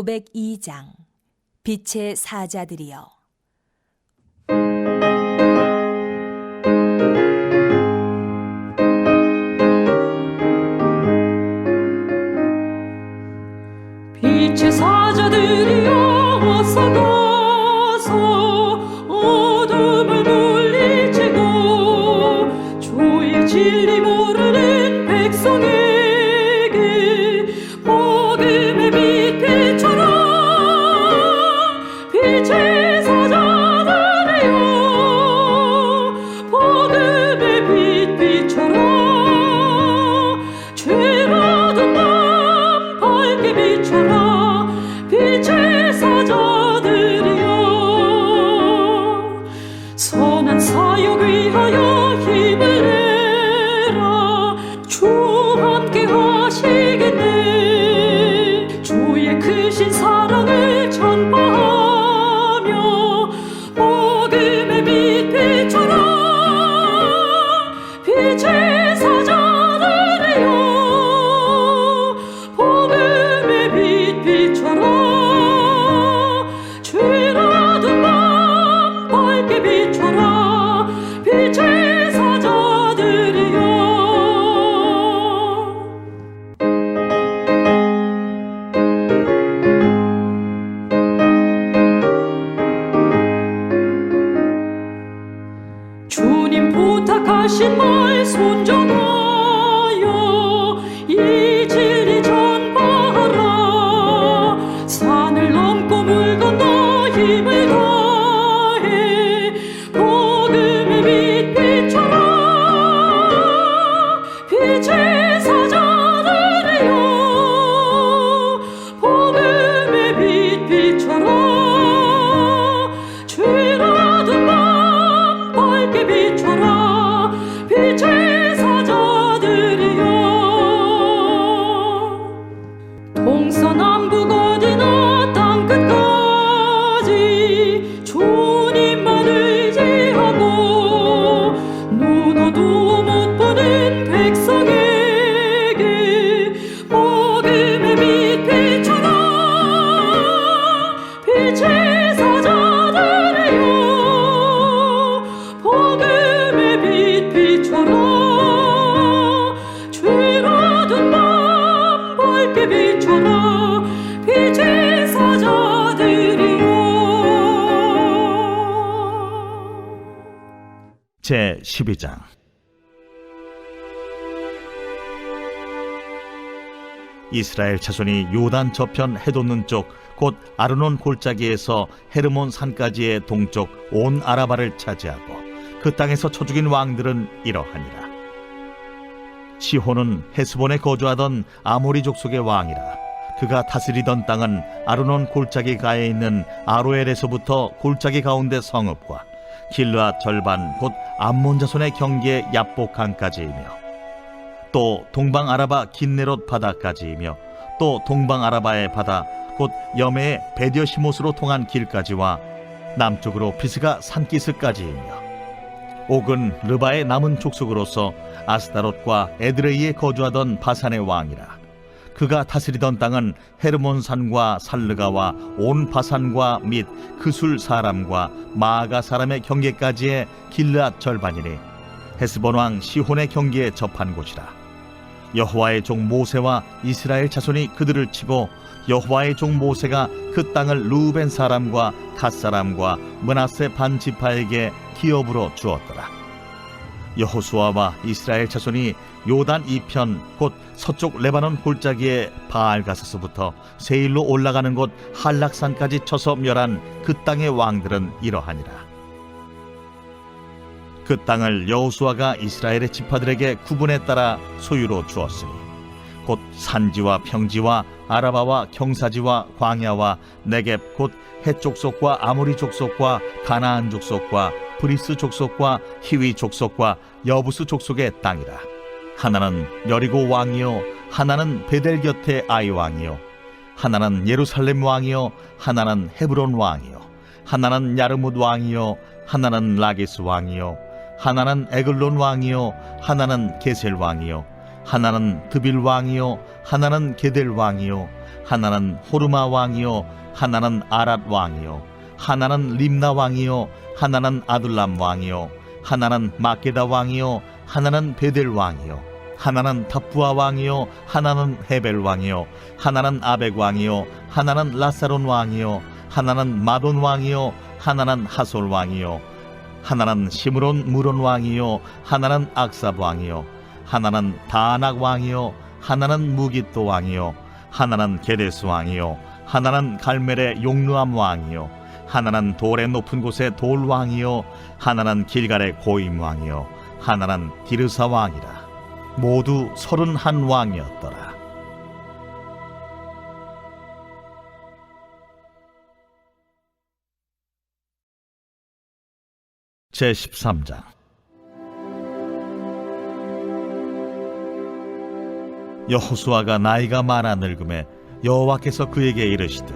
502장 빛의 사자들이여. 빛의 사자들이여 어서 가서 어둠을 물리치고 주의 진리 모르는 백성에게 복음의 빛 비춰라. 빛의 사자들이여 복음의 빛 비춰라. 죄라던 밤 밝게 비춰라. 빛의 사자들이여 선한 사역 위하여 힘을 내라. 주 함께 하시겠네. 주의 크신 사랑을 전파하며 복음의 빛 비춰라. 빛의 사자들이여 복음의 빛 비춰라. 죄라던 밤 밝게 비춰라. 빛의 사자들이여 주님 부탁하신 말 순종하여 이 진리 전파하라. 산을 넘고 물 건너 힘을 다해 복음의 빛 비춰라. 빛의 사자들이여 복음의 빛 비춰라. 죄라던 밤 밝게 비춰라. 빛의 사자들이여 동서남북 어디나 땅끝까지 주님만 의지하고 눈 어두워 못 보는 백성에게 복음의 빛 비춰라. 빛의 사자들이여 복음의 빛 비춰라. 죄라던 밤 밝게 비춰라. 빛의 사자들이여 제 12장 이스라엘 자손이 요단 저편 해돋는 쪽 곧 아르논 골짜기에서 헤르몬 산까지의 동쪽 온 아라바를 차지하고 그 땅에서 쳐 죽인 왕들은 이러하니라. 시혼은 헤스본에 거주하던 아모리 족속의 왕이라. 그가 다스리던 땅은 아르논 골짜기 가에 있는 아로엘에서부터 골짜기 가운데 성읍과 길르앗 절반 곧 암몬 자손의 경계 야복강까지이며 또 동방 아라바 긴네롯 바다까지이며 또 동방 아라바의 바다 곧 여매의 베디어시못으로 통한 길까지와 남쪽으로 피스가 산기스까지이며 옥은 르바의 남은 족속으로서 아스다롯과 에드레이에 거주하던 바산의 왕이라. 그가 다스리던 땅은 헤르몬 산과 살르가와 온 바산과 및 그술 사람과 마아가 사람의 경계까지의 길르앗 절반이니 헤스본 왕 시혼의 경계에 접한 곳이라. 여호와의 종 모세와 이스라엘 자손이 그들을 치고 여호와의 종 모세가 그 땅을 루벤 사람과 갓 사람과 므낫세 반 지파에게 기업으로 주었더라. 여호수아와 이스라엘 자손이 요단 이편 곧 서쪽 레바논 골짜기의 바알가스서부터 세일로 올라가는 곳 한락산까지 쳐서 멸한 그 땅의 왕들은 이러하니라. 그 땅을 여호수아가 이스라엘의 지파들에게 구분에 따라 소유로 주었으니 곧 산지와 평지와 아라바와 경사지와 광야와 네겝 곧 헷 족속과 아모리 족속과 가나안 족속과 브리스 족속과 히위 족속과 여부스 족속의 땅이라. 하나는 여리고 왕이요 하나는 베델 곁의 아이 왕이요 하나는 예루살렘 왕이요 하나는 헤브론 왕이요 하나는 야르뭇 왕이요 하나는 라기스 왕이요 하나는 에글론 왕이요 하나는 게셀 왕이요 하나는 드빌 왕이요 하나는 게델 왕이요 하나는 호르마 왕이요 하나는 아랏 왕이요 하나는 림나 왕이요 하나는 아둘람 왕이요 하나는 마게다 왕이요 하나는 베델 왕이요 하나는 탑부아 왕이요 하나는 헤벨 왕이요 하나는 아벡 왕이요 하나는 라사론 왕이요 하나는 마돈 왕이요 하나는 하솔 왕이요 하나는 시므론 무론 왕이요 하나는 악삽 왕이요 하나는 다낙 왕이요 하나는 무깃도 왕이요 하나는 게데스 왕이요 하나는 갈멜의 용르암 왕이요 하나는 돌의 높은 곳의 돌 왕이요 하나는 길갈의 고임 왕이요 하나는 디르사 왕이라. 모두 31 왕이었더라. 제13장. 여호수아가 나이가 많아 늙음에 여호와께서 그에게 이르시되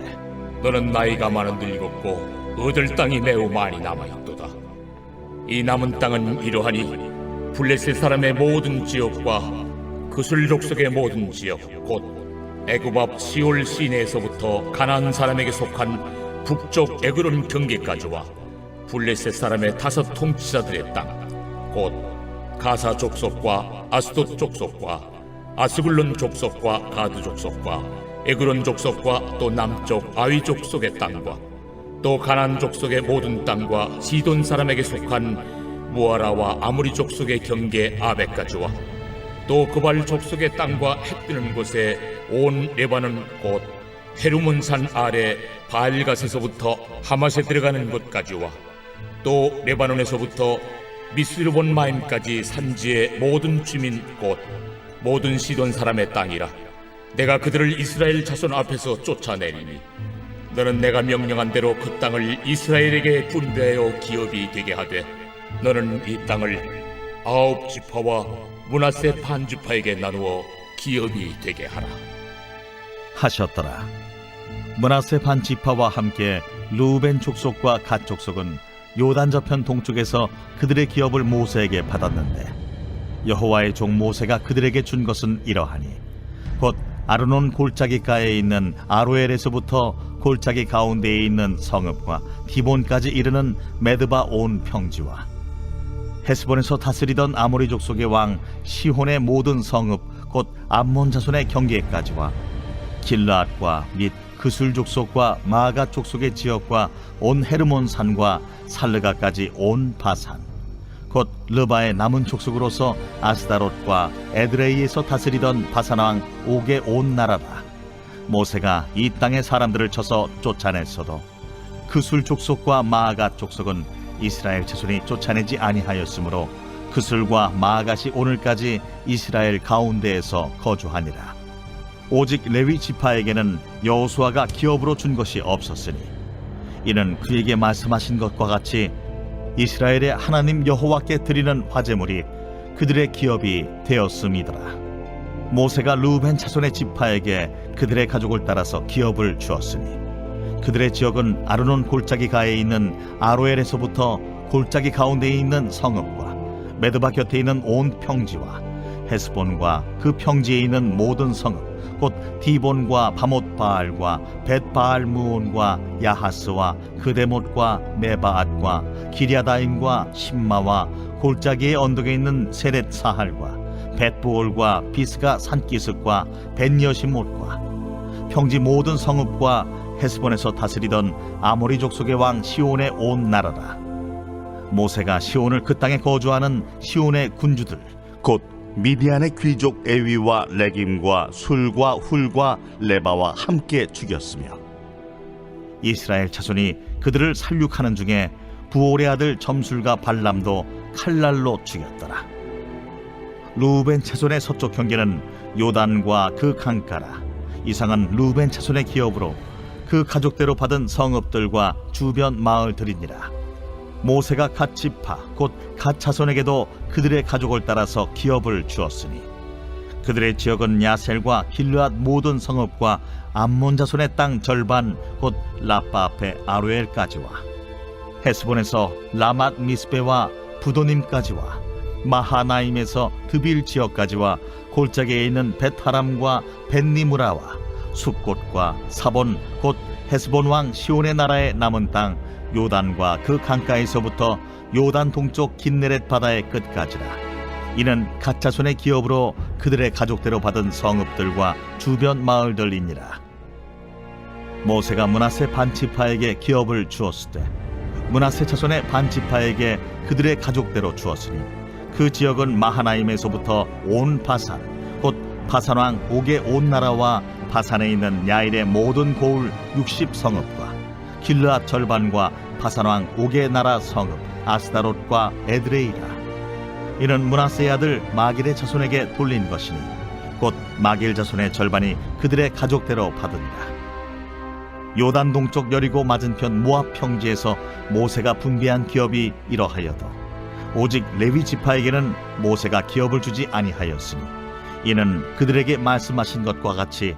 너는 나이가 많아 늙었고 얻을 땅이 매우 많이 남아있도다. 이 남은 땅은 이러하니 블레셋 사람의 모든 지역과 그술 족속의 모든 지역 곧 애굽 앞 시올 시내에서부터 가나안 사람에게 속한 북쪽 에그론 경계까지와 블레셋 사람의 5 통치자들의 땅 곧 가사 족속과 아스돗 족속과 아스글론 족속과 가드 족속과 에그론 족속과 또 남쪽 아위 족속의 땅과 또 가나안 족속의 모든 땅과 시돈 사람에게 속한 무아라와 아무리 족속의 경계 아벡까지와 또 그발 족속의 땅과 해 뜨는 곳에 온 레바논 곧 헤르몬 산 아래 바알갓에서부터 하맛에 들어가는 곳까지와 또 레바논에서부터 미스르본 마임까지 산지의 모든 주민 곧 모든 시돈 사람의 땅이라. 내가 그들을 이스라엘 자손 앞에서 쫓아내리니 너는 내가 명령한 대로 그 땅을 이스라엘에게 분배하여 기업이 되게 하되 너는 이 땅을 9 지파와 므낫세 반 지파에게 나누어 기업이 되게 하라 하셨더라. 므낫세 반 지파와 함께 루벤 족속과 갓 족속은 요단 저편 동쪽에서 그들의 기업을 모세에게 받았는데 여호와의 종 모세가 그들에게 준 것은 이러하니 곧 아르논 골짜기가에 있는 아로엘에서부터 골짜기 가운데에 있는 성읍과 디본까지 이르는 메드바 온 평지와 헤스본에서 다스리던 아모리 족속의 왕 시혼의 모든 성읍 곧 암몬 자손의 경계까지와 길르앗과 및 그술 족속과 마가 족속의 지역과 온 헤르몬 산과 살르가까지 온 바산 곧 르바의 남은 족속으로서 아스다롯과 에드레이에서 다스리던 바산 왕 옥의 온 나라라. 모세가 이 땅의 사람들을 쳐서 쫓아냈어도 그술 족속과 마가 족속은 이스라엘 자손이 쫓아내지 아니하였으므로 그술과 마갓이 오늘까지 이스라엘 가운데에서 거주하니라. 오직 레위 지파에게는 여호수아가 기업으로 준 것이 없었으니 이는 그에게 말씀하신 것과 같이 이스라엘의 하나님 여호와께 드리는 화제물이 그들의 기업이 되었음이더라. 모세가 르우벤 자손의 지파에게 그들의 가족을 따라서 기업을 주었으니 그들의 지역은 아르논 골짜기 가에 있는 아로엘에서부터 골짜기 가운데에 있는 성읍과 메드바 곁에 있는 온 평지와 헤스본과 그 평지에 있는 모든 성읍 곧 디본과 바못바알과 벳바알무온과 야하스와 그데못과 메바앗과 기랴다임과 심마와 골짜기의 언덕에 있는 세렛 사할과 벳부올과 비스가 산기슭과 벳여시못과 평지 모든 성읍과 헤스본에서 다스리던 아모리 족속의 왕 시온의 온 나라라. 모세가 시온을 그 땅에 거주하는 시온의 군주들 곧 미디안의 귀족 에위와 레김과 술과 훌과 레바와 함께 죽였으며 이스라엘 자손이 그들을 살육하는 중에 부올의 아들 점술과 발람도 칼날로 죽였더라. 루벤 자손의 서쪽 경계는 요단과 그 강가라. 이상은 루벤 자손의 기업으로 그 가족대로 받은 성읍들과 주변 마을들이니라. 모세가 갓 지파 곧 갓 자손에게도 그들의 가족을 따라서 기업을 주었으니 그들의 지역은 야셀과 길르앗 모든 성읍과 암몬 자손의 땅 절반 곧 라빠 앞에 아로엘까지와 헤스본에서 라맛 미스베와 부도님까지와 마하나임에서 드빌 지역까지와 골짜기에 있는 벳하람과 벳니무라와 숲곳과 사본 곧 헤스본 왕 시온의 나라의 남은 땅 요단과 그 강가에서부터 요단 동쪽 긴네렛 바다의 끝까지라. 이는 각 자손의 기업으로 그들의 가족대로 받은 성읍들과 주변 마을들이니라. 모세가 므낫세 반지파에게 기업을 주었을 때 므낫세 자손의 반지파에게 그들의 가족대로 주었으니 그 지역은 마하나임에서부터 온 바산 곧 바산 왕 옥의 온 나라와 바산에 있는 야일의 모든 고을 60성읍과 길르앗 절반과 바산 왕 옥의 나라 성읍 아스다롯과 에드레이라. 이는 므낫세의 아들 마길의 자손에게 돌린 것이니 곧 마길 자손의 절반이 그들의 가족대로 받으니라. 요단 동쪽 여리고 맞은편 모압 평지에서 모세가 분배한 기업이 이러하여도 오직 레위 지파에게는 모세가 기업을 주지 아니하였으니 이는 그들에게 말씀하신 것과 같이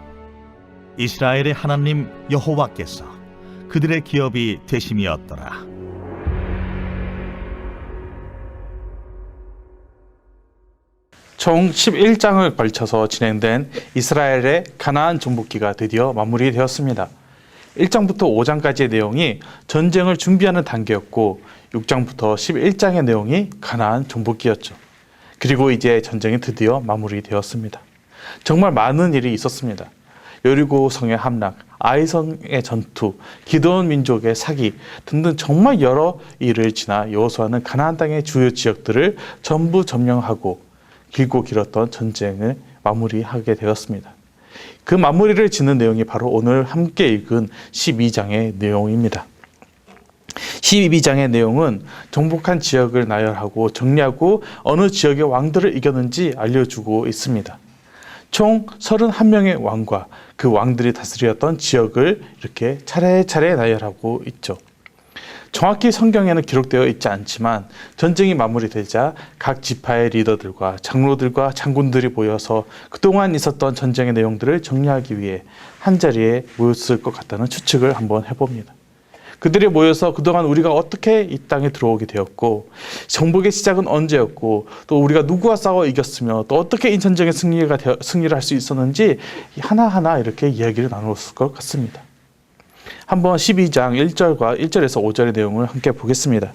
이스라엘의 하나님 여호와께서 그들의 기업이 되심이었더라. 총 11장을 걸쳐서 진행된 이스라엘의 가나안 정복기가 드디어 마무리되었습니다. 1장부터 5장까지의 내용이 전쟁을 준비하는 단계였고 6장부터 11장의 내용이 가나안 정복기였죠. 그리고 이제 전쟁이 드디어 마무리되었습니다. 정말 많은 일이 있었습니다. 여리고 성의 함락, 아이성의 전투, 기드온 민족의 사기 등등 정말 여러 일을 지나 여호수아는 가나안 땅의 주요 지역들을 전부 점령하고 길고 길었던 전쟁을 마무리하게 되었습니다. 그 마무리를 짓는 내용이 바로 오늘 함께 읽은 12장의 내용입니다. 12장의 내용은 정복한 지역을 나열하고 정리하고 어느 지역의 왕들을 이겼는지 알려주고 있습니다. 총 31명의 왕과 그 왕들이 다스렸던 지역을 이렇게 차례차례 나열하고 있죠. 정확히 성경에는 기록되어 있지 않지만 전쟁이 마무리되자 각 지파의 리더들과 장로들과 장군들이 모여서 그동안 있었던 전쟁의 내용들을 정리하기 위해 한자리에 모였을 것 같다는 추측을 한번 해봅니다. 그들이 모여서 그동안 우리가 어떻게 이 땅에 들어오게 되었고 정복의 시작은 언제였고 또 우리가 누구와 싸워 이겼으며 또 어떻게 이 전쟁의 승리를 할 수 있었는지 하나하나 이렇게 이야기를 나눴을 것 같습니다. 한번 12장 1절에서 5절의 내용을 함께 보겠습니다.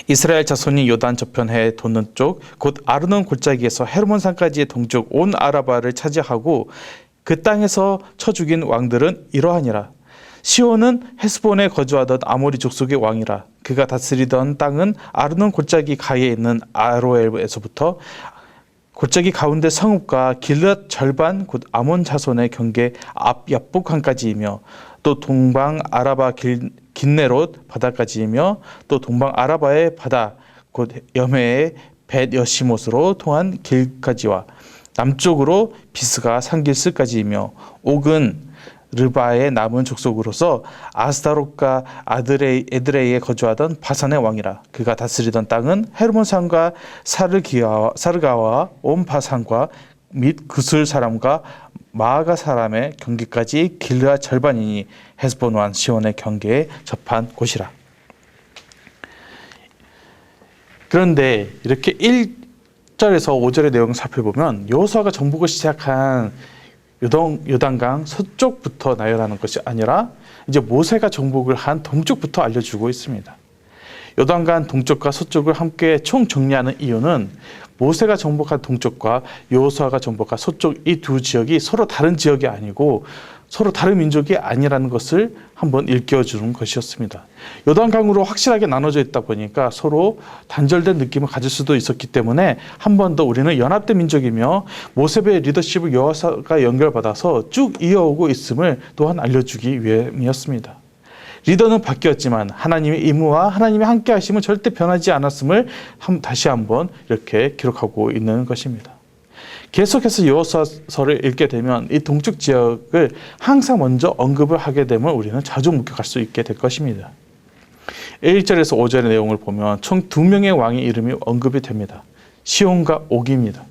이스라엘 자손이 요단 저편해 돋는 쪽 곧 아르논 골짜기에서 헤르몬산까지의 동쪽 온 아라바를 차지하고 그 땅에서 쳐 죽인 왕들은 이러하니라. 시온은 헤스본에 거주하던 아모리 족속의 왕이라. 그가 다스리던 땅은 아르논 골짜기 가에 있는 아로엘에서부터 골짜기 가운데 성읍과 길앗 절반 곧 아몬 자손의 경계 앞 야복강까지이며 또 동방 아라바 긴네롯 바다까지이며 또 동방 아라바의 바다 곧 여메의 벳 여시못으로 통한 길까지와 남쪽으로 비스가 산길스까지이며 옥은 르바의 남은 족속으로서 아스다롯과 에드레이에 거주하던 바산의 왕이라. 그가 다스리던 땅은 헤르몬산과 사르가와 온 바산과 및 구슬 사람과 마아가 사람의 경계까지 길르앗 절반이니 헤스본 왕 시온의 경계에 접한 곳이라. 그런데 이렇게 1절에서 5절의 내용을 살펴보면 여호수아가 정복을 시작한 요단강 서쪽부터 나열하는 것이 아니라 이제 모세가 정복을 한 동쪽부터 알려주고 있습니다. 요단강 동쪽과 서쪽을 함께 총 정리하는 이유는 모세가 정복한 동쪽과 여호수아가 정복한 서쪽 이 두 지역이 서로 다른 지역이 아니고 서로 다른 민족이 아니라는 것을 한번 일깨워주는 것이었습니다. 요단강으로 확실하게 나눠져 있다 보니까 서로 단절된 느낌을 가질 수도 있었기 때문에 한 번 더 우리는 연합된 민족이며 모세의 리더십을 여호수아가 연결받아서 쭉 이어오고 있음을 또한 알려주기 위함이었습니다. 리더는 바뀌었지만 하나님의 임무와 하나님의 함께 하심은 절대 변하지 않았음을 다시 한번 이렇게 기록하고 있는 것입니다. 계속해서 여호수아서를 읽게 되면 이 동쪽 지역을 항상 먼저 언급을 하게 되면 우리는 자주 목격할 수 있게 될 것입니다. 1절에서 5절의 내용을 보면 총 2명의 왕의 이름이 언급이 됩니다. 시온과 옥입니다.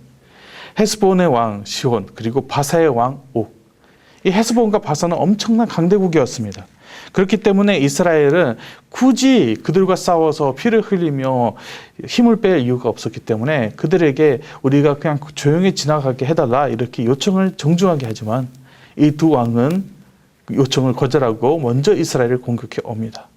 헤스본의 왕 시온 그리고 바사의 왕 옥. 이 헤스본과 바사는 엄청난 강대국이었습니다. 그렇기 때문에 이스라엘은 굳이 그들과 싸워서 피를 흘리며 힘을 뺄 이유가 없었기 때문에 그들에게 우리가 그냥 조용히 지나가게 해달라 이렇게 요청을 정중하게 하지만 이 두 왕은 요청을 거절하고 먼저 이스라엘을 공격해 옵니다.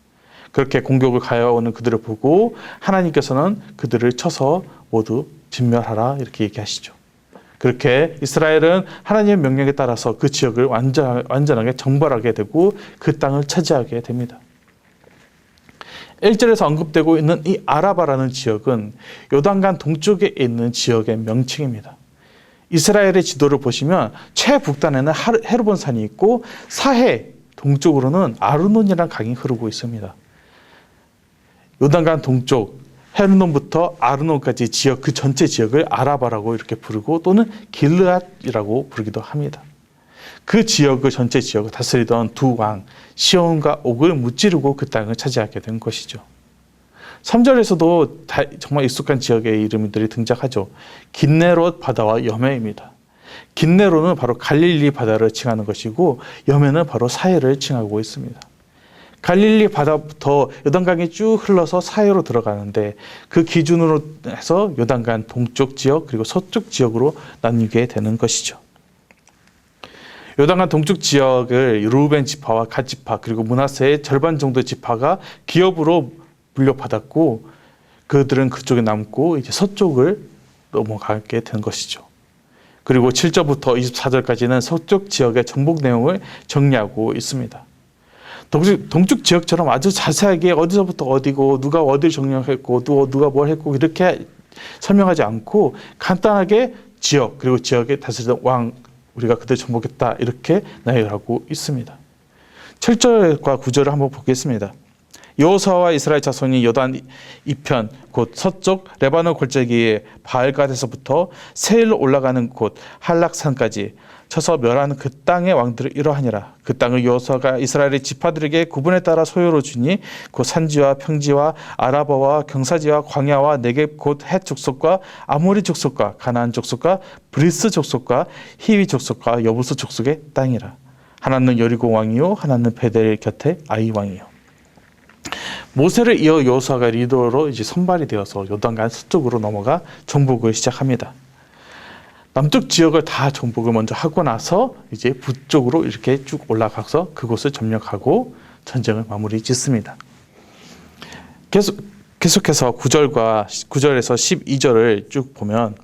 그렇게 공격을 가해오는 그들을 보고 하나님께서는 그들을 쳐서 모두 진멸하라 이렇게 얘기하시죠. 그렇게 이스라엘은 하나님의 명령에 따라서 그 지역을 완전하게 정벌하게 되고 그 땅을 차지하게 됩니다. 1절에서 언급되고 있는 이 아라바라는 지역은 요단강 동쪽에 있는 지역의 명칭입니다. 이스라엘의 지도를 보시면 최북단에는 헤르본산이 있고 사해 동쪽으로는 아르논이라는 강이 흐르고 있습니다. 요단강 동쪽 헤르논부터 아르논까지 지역 그 전체 지역을 아라바라고 이렇게 부르고 또는 길르앗이라고 부르기도 합니다. 그 지역을 전체 지역을 다스리던 두 왕 시온과 옥을 무찌르고 그 땅을 차지하게 된 것이죠. 3절에서도 정말 익숙한 지역의 이름들이 등장하죠. 긴네롯 바다와 여메입니다. 긴네롯은 바로 갈릴리 바다를 칭하는 것이고 여메는 바로 사해를 칭하고 있습니다. 갈릴리 바다부터 요단강이 쭉 흘러서 사해로 들어가는데 그 기준으로 해서 요단강 동쪽 지역 그리고 서쪽 지역으로 나뉘게 되는 것이죠. 요단강 동쪽 지역을 루벤 지파와 갓 지파 그리고 므낫세의 절반 정도의 지파가 기업으로 물려받았고 그들은 그쪽에 남고 이제 서쪽을 넘어가게 된 것이죠. 그리고 7절부터 24절까지는 서쪽 지역의 정복 내용을 정리하고 있습니다. 동쪽 지역처럼 아주 자세하게 어디서부터 어디고 누가 어디를 점령했고 누가 뭘 했고 이렇게 설명하지 않고 간단하게 지역 그리고 지역에 다스리던 왕 우리가 그들 정복했다 이렇게 나열하고 있습니다. 7절과 9절을 한번 보겠습니다. 여호수아와 이스라엘 자손이 요단 이편 곧 서쪽 레바논 골짜기의 바알갓에서부터 세일로 올라가는 곳 할락산까지 쳐서 멸한 그 땅의 왕들을 이러하니라. 그 땅을 여호수아가 이스라엘의 지파들에게 구분에 따라 소유로 주니 곧 산지와 평지와 아라바와 경사지와 광야와 네겝 곧 헷 족속과 아모리 족속과 가나안 족속과 브리스 족속과 히위 족속과 여부스 족속의 땅이라. 하나는 여리고 왕이요 하나는 베델 곁에 아이 왕이요. 모세를 이어 여호수아가 리더로 이제 선발이 되어서 요단강 서쪽으로 넘어가 정복을 시작합니다. 남쪽 지역을 다 정복을 먼저 하고 나서 이제 북쪽으로 이렇게 쭉 올라가서 그곳을 점령하고 전쟁을 마무리 짓습니다. 계속해서 9절에서 12절을 쭉 보면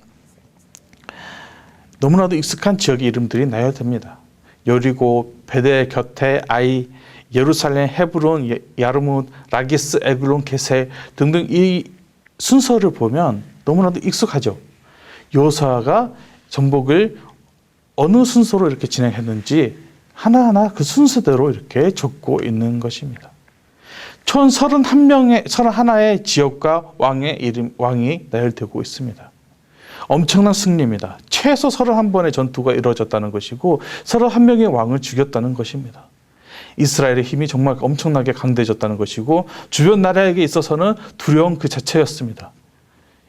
너무나도 익숙한 지역의 이름들이 나열됩니다. 여리고, 베델 곁에 아이, 예루살렘, 헤브론, 야르문, 라기스, 에글론, 게셀 등등 이 순서를 보면 너무나도 익숙하죠. 여호수아가 정복을 어느 순서로 이렇게 진행했는지 하나하나 그 순서대로 이렇게 적고 있는 것입니다. 총 31의 지역과 왕이 나열되고 있습니다. 엄청난 승리입니다. 최소 31번의 전투가 이루어졌다는 것이고 31명의 왕을 죽였다는 것입니다. 이스라엘의 힘이 정말 엄청나게 강대해졌다는 것이고 주변 나라에게 있어서는 두려움 그 자체였습니다.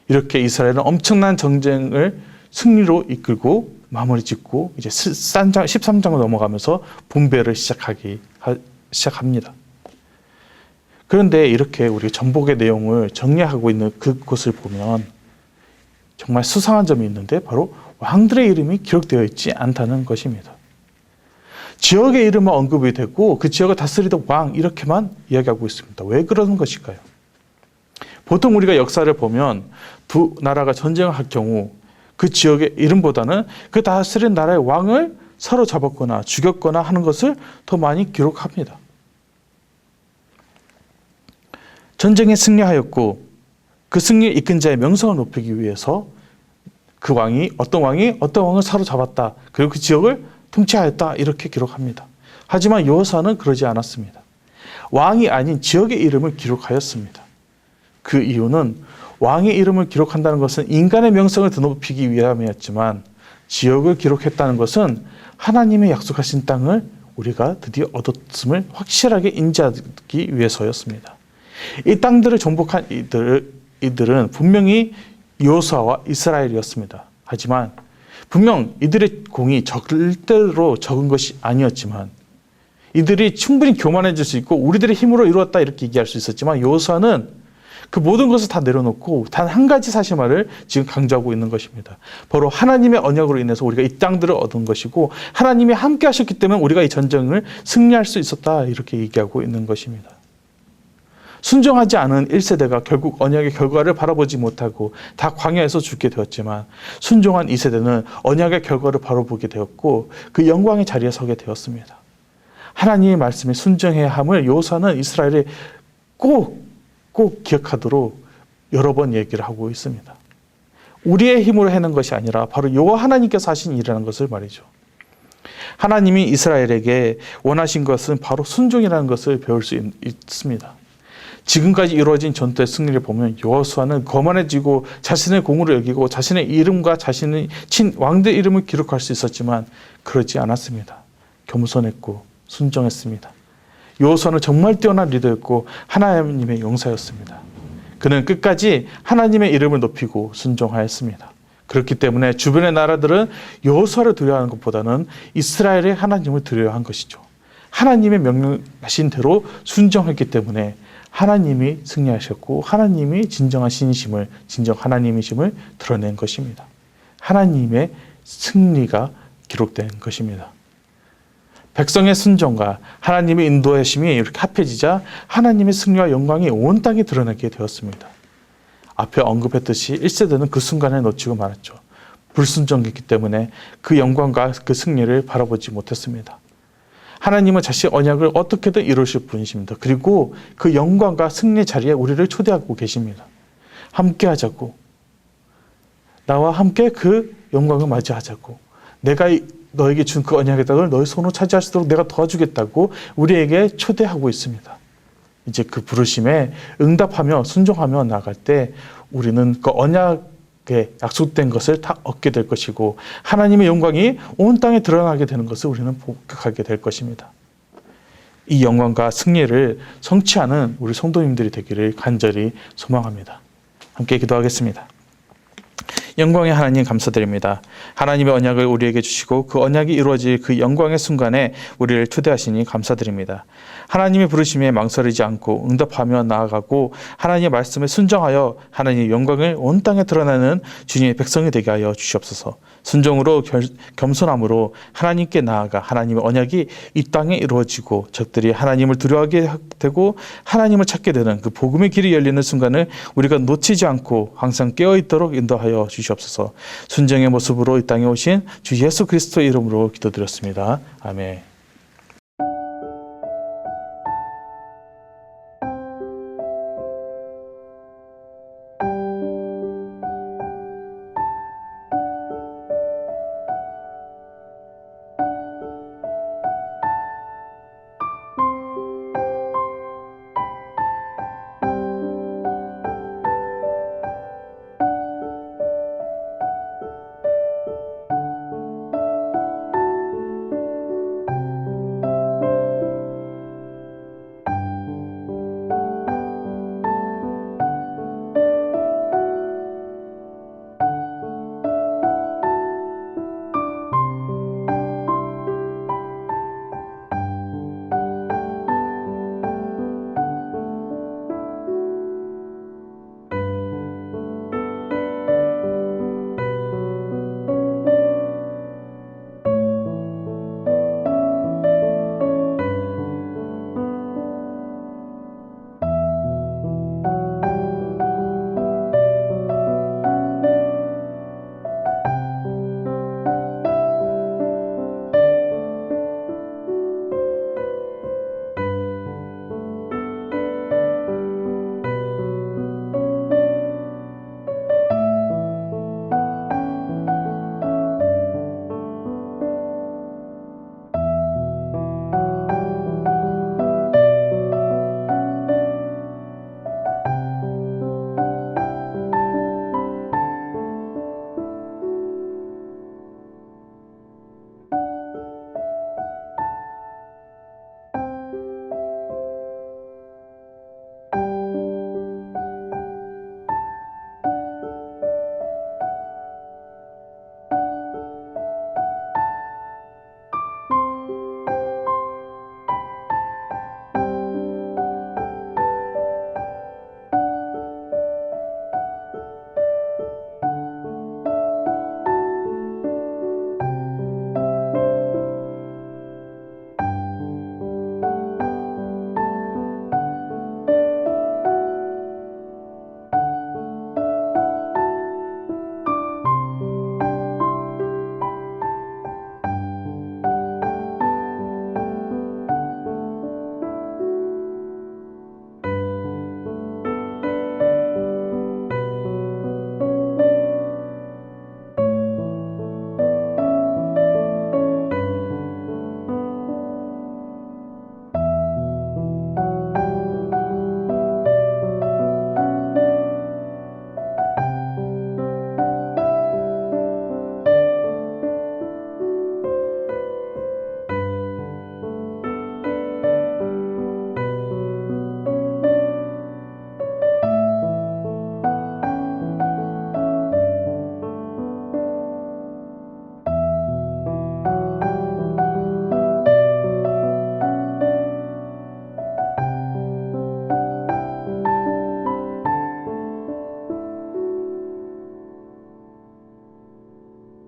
이렇게 이스라엘은 엄청난 전쟁을 승리로 이끌고 마무리 짓고 이제 13장을 넘어가면서 분배를 시작합니다. 그런데 이렇게 우리가 전복의 내용을 정리하고 있는 그곳을 보면 정말 수상한 점이 있는데 바로 왕들의 이름이 기록되어 있지 않다는 것입니다. 지역의 이름은 언급이 되고 그 지역을 다스리던 왕 이렇게만 이야기하고 있습니다. 왜 그러는 것일까요? 보통 우리가 역사를 보면 두 나라가 전쟁을 할 경우 그 지역의 이름보다는 그 다스린 나라의 왕을 서로 잡았거나 죽였거나 하는 것을 더 많이 기록합니다. 전쟁에 승리하였고 그 승리에 이끈 자의 명성을 높이기 위해서 그 왕이 어떤 왕을 사로잡았다. 그리고 그 지역을 통치하였다. 이렇게 기록합니다. 하지만 여호수아는 그러지 않았습니다. 왕이 아닌 지역의 이름을 기록하였습니다. 그 이유는 왕의 이름을 기록한다는 것은 인간의 명성을 드높이기 위함이었지만 지역을 기록했다는 것은 하나님의 약속하신 땅을 우리가 드디어 얻었음을 확실하게 인지하기 위해서였습니다. 이 땅들을 정복한 이들은 분명히 여호수아와 이스라엘이었습니다. 하지만 분명 이들의 공이 절대로 적은 것이 아니었지만 이들이 충분히 교만해질 수 있고 우리들의 힘으로 이루었다 이렇게 얘기할 수 있었지만 여호수아는 그 모든 것을 다 내려놓고 단 한 가지 사실만을 지금 강조하고 있는 것입니다. 바로 하나님의 언약으로 인해서 우리가 이 땅들을 얻은 것이고 하나님이 함께 하셨기 때문에 우리가 이 전쟁을 승리할 수 있었다, 이렇게 얘기하고 있는 것입니다. 순종하지 않은 1세대가 결국 언약의 결과를 바라보지 못하고 다 광야에서 죽게 되었지만, 순종한 2세대는 언약의 결과를 바라보게 되었고 그 영광의 자리에 서게 되었습니다. 하나님의 말씀에 순종해야 함을 여호수아는 이스라엘에 꼭 기억하도록 여러 번 얘기를 하고 있습니다. 우리의 힘으로 해낸 것이 아니라 바로 여호와 하나님께서 하신 일이라는 것을 말이죠. 하나님이 이스라엘에게 원하신 것은 바로 순종이라는 것을 배울 수 있습니다. 지금까지 이루어진 전투의 승리를 보면 여호수아는 거만해지고 자신의 공으로 여기고 자신의 이름과 자신의 친 왕대 이름을 기록할 수 있었지만 그러지 않았습니다. 겸손했고 순종했습니다. 여호수아는 정말 뛰어난 리더였고 하나님의 용사였습니다. 그는 끝까지 하나님의 이름을 높이고 순종하였습니다. 그렇기 때문에 주변의 나라들은 여호수아를 두려워하는 것보다는 이스라엘의 하나님을 두려워한 것이죠. 하나님의 명령하신 대로 순종했기 때문에 하나님이 승리하셨고 하나님이 진정한 신이심을, 진정 하나님이심을 드러낸 것입니다. 하나님의 승리가 기록된 것입니다. 백성의 순종과 하나님의 인도하심이 이렇게 합해지자 하나님의 승리와 영광이 온 땅에 드러나게 되었습니다. 앞에 언급했듯이 1세대는 그 순간에 놓치고 말았죠. 불순종했기 때문에 그 영광과 그 승리를 바라보지 못했습니다. 하나님은 자신의 언약을 어떻게든 이루실 분이십니다. 그리고 그 영광과 승리의 자리에 우리를 초대하고 계십니다. 함께 하자고, 나와 함께 그 영광을 맞이하자고, 내가 너에게 준 그 언약의 땅을 너의 손으로 차지할 수 있도록 내가 도와주겠다고 우리에게 초대하고 있습니다. 이제 그 부르심에 응답하며 순종하며 나아갈 때 우리는 그 언약에 약속된 것을 다 얻게 될 것이고 하나님의 영광이 온 땅에 드러나게 되는 것을 우리는 복격하게 될 것입니다. 이 영광과 승리를 성취하는 우리 성도님들이 되기를 간절히 소망합니다. 함께 기도하겠습니다. 영광의 하나님 감사드립니다. 하나님의 언약을 우리에게 주시고 그 언약이 이루어질 그 영광의 순간에 우리를 초대하시니 감사드립니다. 하나님의 부르심에 망설이지 않고 응답하며 나아가고 하나님의 말씀에 순종하여 하나님의 영광을 온 땅에 드러내는 주님의 백성이 되게 하여 주시옵소서. 순종으로 겸손함으로 하나님께 나아가 하나님의 언약이 이 땅에 이루어지고 적들이 하나님을 두려워하게 되고 하나님을 찾게 되는 그 복음의 길이 열리는 순간을 우리가 놓치지 않고 항상 깨어있도록 인도하여 주시옵소서. 순종의 모습으로 이 땅에 오신 주 예수 그리스도의 이름으로 기도드렸습니다. 아멘.